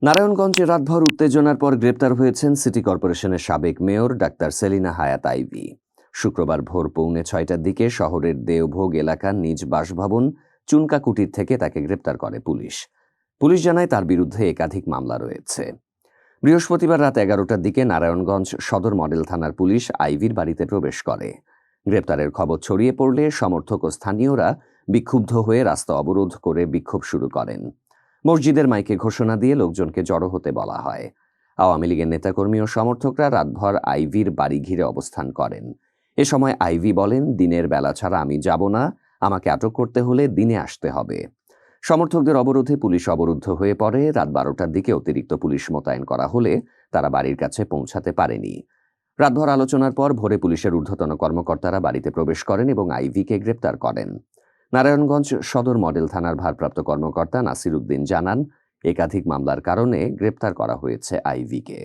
নারায়ণগঞ্জে রাতভর উত্তেজনার পর গ্রেপ্তার হয়েছেন সিটি কর্পোরেশনের সাবেক মেয়র ডাক্তার সেলিনা হায়াত আইভী। শুক্রবার ভোর 6:45টার দিকে শহরের দেওভোগ এলাকার নিজ বাসভবন চুনকাকুটির থেকে তাকে গ্রেপ্তার করে পুলিশ। পুলিশ জানায় তার বিরুদ্ধে একাধিক মামলা রয়েছে। বৃহস্পতিবার রাত 11টার দিকে নারায়ণগঞ্জ সদর মডেল থানার পুলিশ আইভীর বাড়িতে প্রবেশ করে। গ্রেপ্তারের খবর ছড়িয়ে পড়লে সমর্থক ও স্থানীয়রা বিক্ষুব্ধ হয়ে রাস্তা অবরোধ করে বিক্ষোভ শুরু করেন। মসজিদের মাইকে ঘোষণা দিয়ে লোকজনকে জড়ো হতে বলা হয়। আওয়ামী লীগের নেতাকর্মী ও সমর্থকরা রাতভর আইভীর বাড়ি ঘিরে অবস্থান করেন। এ সময় আইভী বলেন, দিনের বেলা ছাড়া আমি যাব না, আমাকে আটক করতে হলে দিনে আসতে হবে। সমর্থকদের অবরোধে পুলিশ অবরুদ্ধ হয়ে পড়ে। রাত 12টার দিকে অতিরিক্ত পুলিশ মোতায়েন করা হলে তারা বাড়ির কাছে পৌঁছাতে পারেনি। রাতভর আলোচনার পর ভোরে পুলিশের ঊর্ধ্বতন কর্মকর্তারা বাড়িতে প্রবেশ করেন এবং আইভীকে গ্রেপ্তার করেন। নারায়ণগঞ্জ সদর মডেল থানার ভারপ্রাপ্ত কর্মকর্তা নাসির উদ্দিন জানান, একাধিক মামলার কারণে গ্রেপ্তার করা হয়েছে আইভীকে।